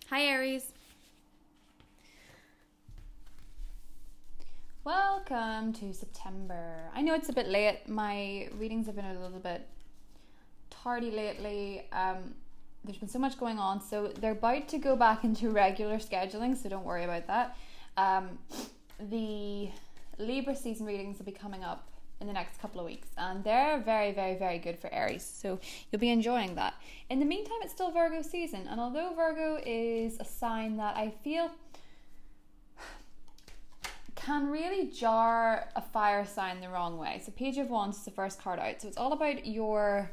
Hi Aries. Welcome to September. I know it's a bit late. My readings have been a little bit tardy lately. There's been so much going on, so they're about to go back into regular scheduling, so don't worry about that. The Libra season readings will be coming up in the next couple of weeks, and they're very, very, very good for Aries, so you'll be enjoying that. In the meantime, it's still Virgo season, and although Virgo is a sign that I feel can really jar a fire sign the wrong way. So Page of Wands is the first card out, so it's all about your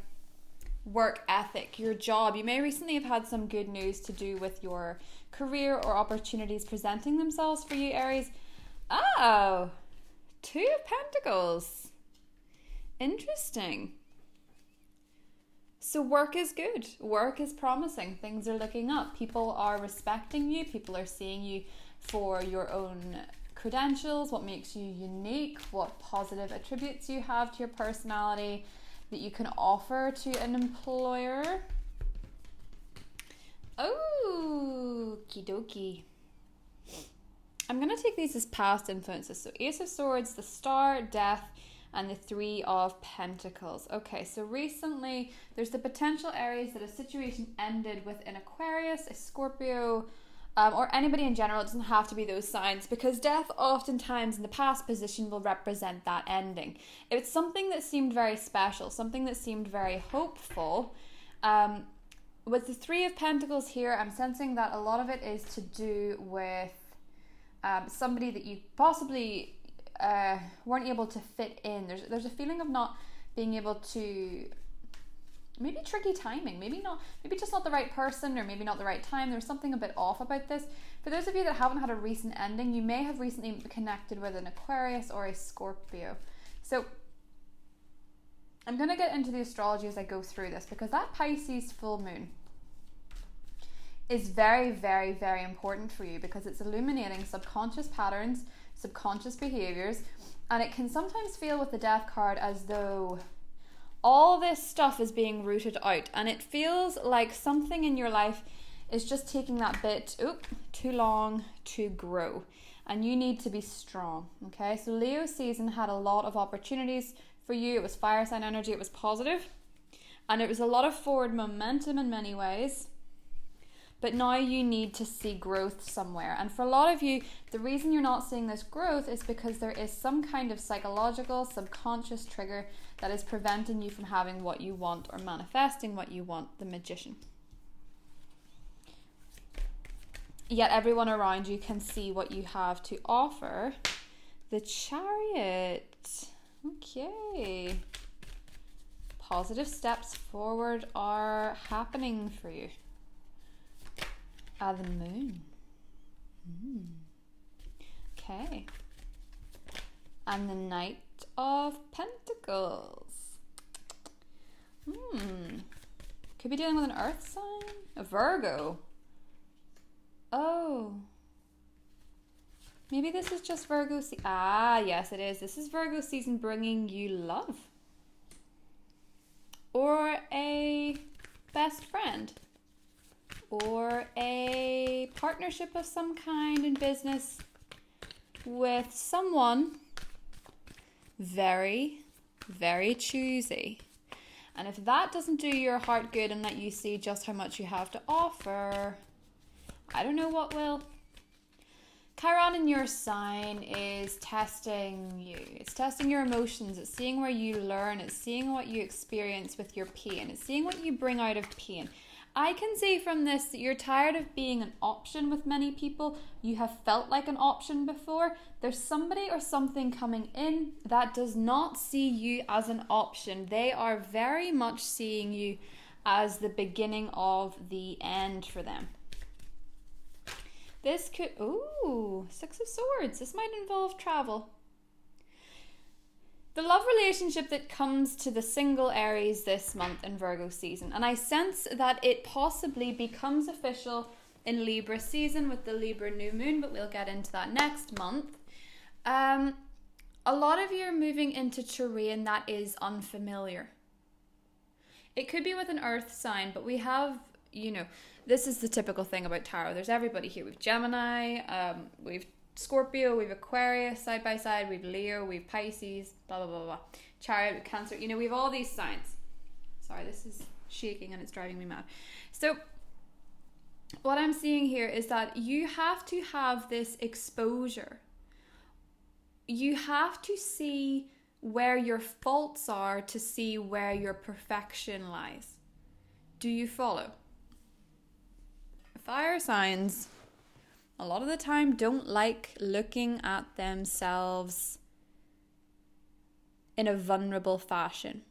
work ethic, your job. You may recently have had some good news to do with your career or opportunities presenting themselves for you, Aries. Oh, Two of Pentacles. Interesting. So work is good. Work is promising. Things are looking up. People are respecting you. People are seeing you for your own credentials, what makes you unique, what positive attributes you have to your personality that you can offer to an employer. Oh, okie dokie. I'm going to take these as past influences. So Ace of Swords, the Star, Death, and the Three of Pentacles. Okay, so recently there's the potential, Aries, that a situation ended with an Aquarius, a Scorpio, or anybody in general. It doesn't have to be those signs, because death oftentimes in the past position will represent that ending. It's something that seemed very special, something that seemed very hopeful. With the Three of Pentacles here, I'm sensing that a lot of it is to do with somebody that you possibly weren't able to fit in. There's a feeling of not being able to, maybe tricky timing, maybe just not the right person, or maybe not the right time. There's something a bit off about this. For those of you that haven't had a recent ending, you may have recently connected with an Aquarius or a Scorpio. So I'm going to get into the astrology as I go through this, because that Pisces full moon is very, very, very important for you, because it's illuminating subconscious patterns, subconscious behaviors, and it can sometimes feel with the Death card as though all this stuff is being rooted out, and it feels like something in your life is just taking that bit too long to grow, and you need to be strong. Okay, so Leo season had a lot of opportunities for you. It was fire sign energy, it was positive, and it was a lot of forward momentum in many ways. But now you need to see growth somewhere. And for a lot of you, the reason you're not seeing this growth is because there is some kind of psychological, subconscious trigger that is preventing you from having what you want or manifesting what you want, the Magician. Yet everyone around you can see what you have to offer. The Chariot. Okay. Positive steps forward are happening for you. The Moon. Okay. And the Knight of Pentacles. Could be dealing with an earth sign. A Virgo. Oh. Maybe this is just Virgo yes it is. This is Virgo season bringing you love. Or a best friend. Or a partnership of some kind in business with someone very, very choosy. And if that doesn't do your heart good and let you see just how much you have to offer, I don't know what will. Chiron in your sign is testing you. It's testing your emotions. It's seeing where you learn. It's seeing what you experience with your pain. It's seeing what you bring out of pain. I can see from this that you're tired of being an option with many people. You have felt like an option before. There's somebody or something coming in that does not see you as an option. They are very much seeing you as the beginning of the end for them. This could, Six of Swords. This might involve travel. The love relationship that comes to the single Aries this month in Virgo season. And I sense that it possibly becomes official in Libra season with the Libra new moon, but we'll get into that next month. A lot of you are moving into terrain that is unfamiliar. It could be with an earth sign, but we have, this is the typical thing about tarot. There's everybody here. We've Gemini, we've Scorpio, we've Aquarius side by side, we've Leo, we've Pisces, blah, blah, blah, blah. Chariot, we've Cancer. You know, we've all these signs. Sorry, this is shaking and it's driving me mad. So what I'm seeing here is that you have to have this exposure. You have to see where your faults are to see where your perfection lies. Do you follow? Fire signs, a lot of the time, don't like looking at themselves in a vulnerable fashion.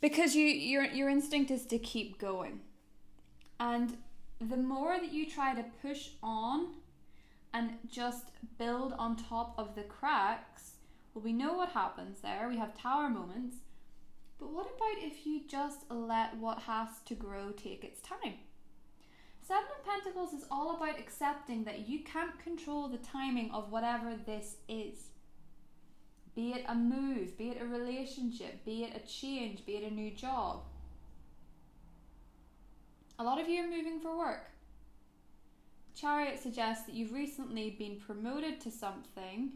Because your instinct is to keep going. And the more that you try to push on and just build on top of the cracks, well, we know what happens there. We have tower moments. But what about if you just let what has to grow take its time? Seven of Pentacles is all about accepting that you can't control the timing of whatever this is. Be it a move, be it a relationship, be it a change, be it a new job. A lot of you are moving for work. Chariot suggests that you've recently been promoted to something,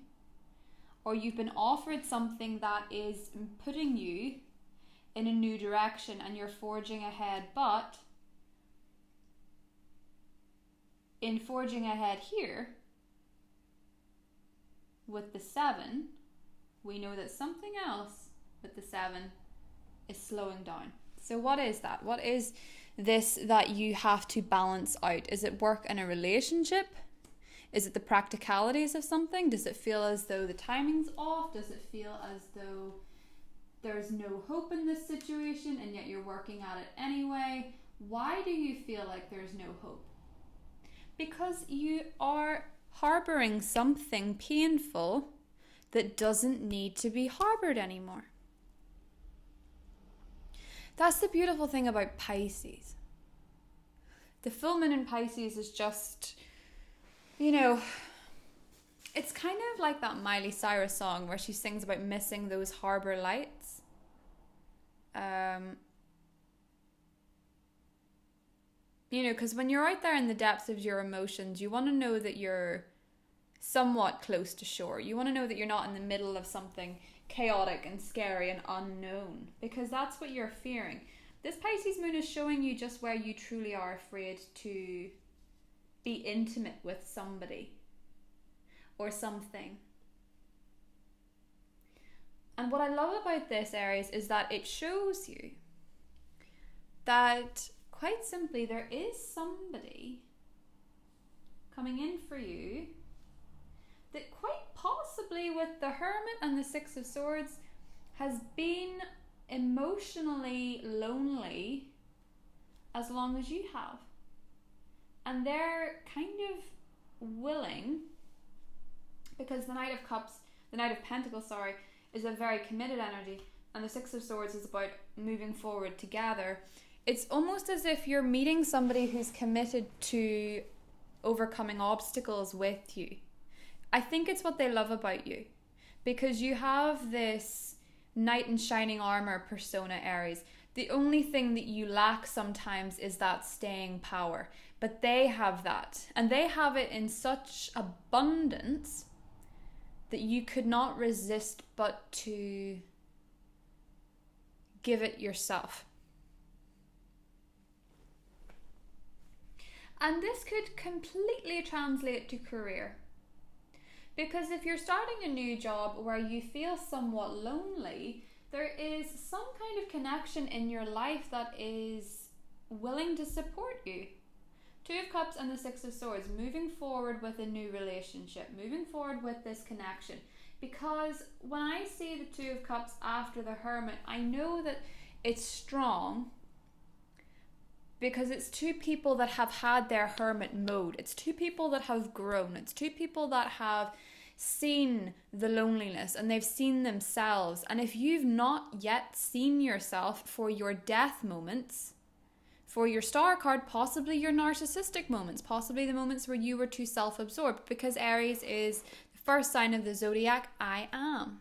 or you've been offered something that is putting you in a new direction and you're forging ahead. But in forging ahead here, with the 7, we know that something else with the 7 is slowing down. So what is that? What is this that you have to balance out? Is it work and a relationship? Is it the practicalities of something? Does it feel as though the timing's off? Does it feel as though there's no hope in this situation and yet you're working at it anyway? Why do you feel like there's no hope? Because you are harboring something painful that doesn't need to be harbored anymore. That's the beautiful thing about Pisces. The full moon in Pisces is just, you know, it's kind of like that Miley Cyrus song where she sings about missing those harbor lights. You know, because when you're out there in the depths of your emotions, you want to know that you're somewhat close to shore. You want to know that you're not in the middle of something chaotic and scary and unknown, because that's what you're fearing. This Pisces moon is showing you just where you truly are afraid to be intimate with somebody or something. And what I love about this, Aries, is that it shows you that quite simply there is somebody coming in for you that quite possibly with the Hermit and the 6 of Swords has been emotionally lonely as long as you have. And they're kind of willing, because the Knight of Pentacles, is a very committed energy, and the 6 of Swords is about moving forward together. It's almost as if you're meeting somebody who's committed to overcoming obstacles with you. I think it's what they love about you, because you have this knight in shining armor persona, Aries. The only thing that you lack sometimes is that staying power, but they have that, and they have it in such abundance that you could not resist but to give it yourself. And this could completely translate to career. Because if you're starting a new job where you feel somewhat lonely, there is some kind of connection in your life that is willing to support you. 2 of Cups and the 6 of Swords, moving forward with a new relationship, moving forward with this connection. Because when I see the 2 of Cups after the Hermit, I know that it's strong, because it's 2 people that have had their hermit mode. It's 2 people that have grown. It's 2 people that have seen the loneliness and they've seen themselves. And if you've not yet seen yourself for your death moments, for your star card, possibly your narcissistic moments, possibly the moments where you were too self-absorbed, because Aries is the first sign of the zodiac, I am.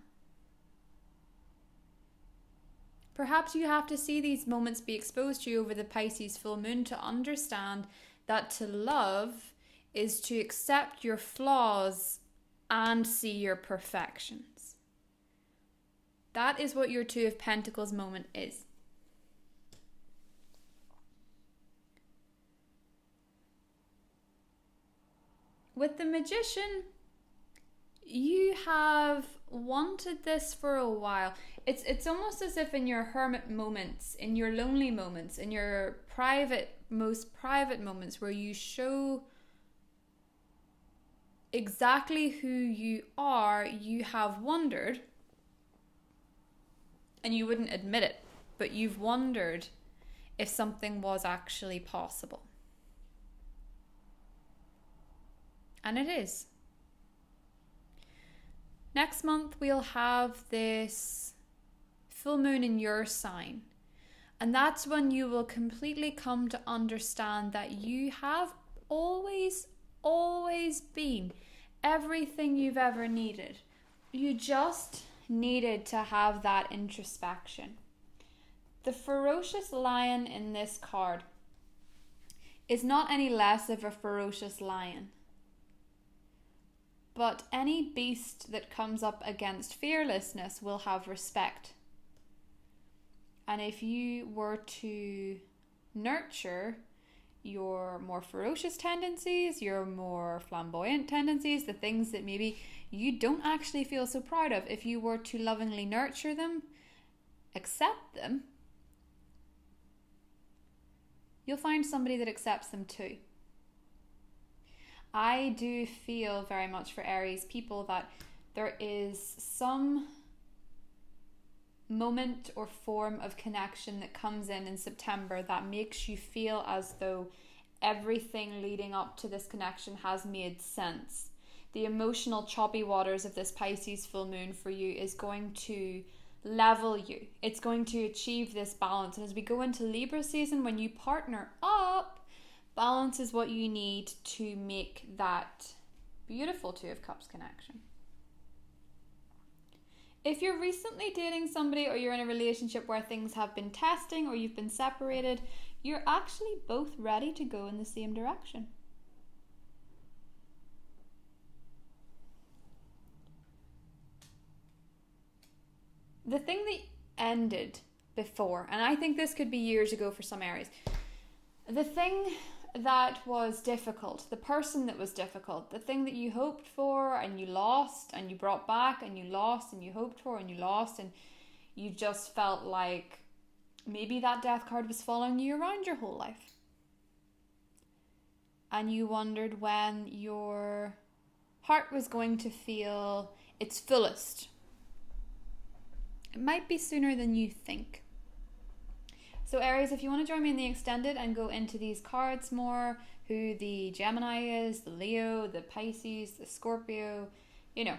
Perhaps you have to see these moments be exposed to you over the Pisces full moon to understand that to love is to accept your flaws and see your perfections. That is what your Two of Pentacles moment is. With the Magician, you have wanted this for a while. It's almost as if in your hermit moments, in your lonely moments, in your most private moments where you show exactly who you are, you have wondered, and you wouldn't admit it, but you've wondered if something was actually possible. And it is. Next month, we'll have this full moon in your sign. And that's when you will completely come to understand that you have always been everything you've ever needed. You just needed to have that introspection. The ferocious lion in this card is not any less of a ferocious lion. But any beast that comes up against fearlessness will have respect. And if you were to nurture your more ferocious tendencies, your more flamboyant tendencies, the things that maybe you don't actually feel so proud of, if you were to lovingly nurture them, accept them, you'll find somebody that accepts them too. I do feel very much for Aries people that there is some moment or form of connection that comes in September that makes you feel as though everything leading up to this connection has made sense. The emotional choppy waters of this Pisces full moon for you is going to level you. It's going to achieve this balance. And as we go into Libra season, when you partner up, balance is what you need to make that beautiful Two of Cups connection. If you're recently dating somebody or you're in a relationship where things have been testing or you've been separated, you're actually both ready to go in the same direction. The thing that ended before, and I think this could be years ago for some Aries, the thing that was difficult, the person that was difficult, the thing that you hoped for and you lost and you brought back and you lost and you hoped for and you lost, and you just felt like maybe that death card was following you around your whole life. And you wondered when your heart was going to feel its fullest. It might be sooner than you think. So Aries, if you want to join me in the extended and go into these cards more, who the Gemini is, the Leo, the Pisces, the Scorpio, you know.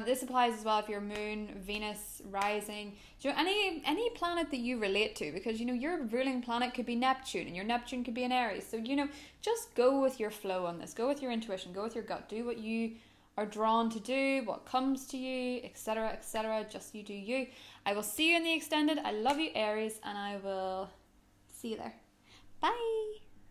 This applies as well if you're Moon, Venus, Rising, you know, any planet that you relate to, because, you know, your ruling planet could be Neptune and your Neptune could be an Aries. So, you know, just go with your flow on this. Go with your intuition. Go with your gut. Do what you are drawn to do, what comes to you, etc., etc. Just you do you. I will see you in the extended. I love you, Aries, and I will see you there. Bye.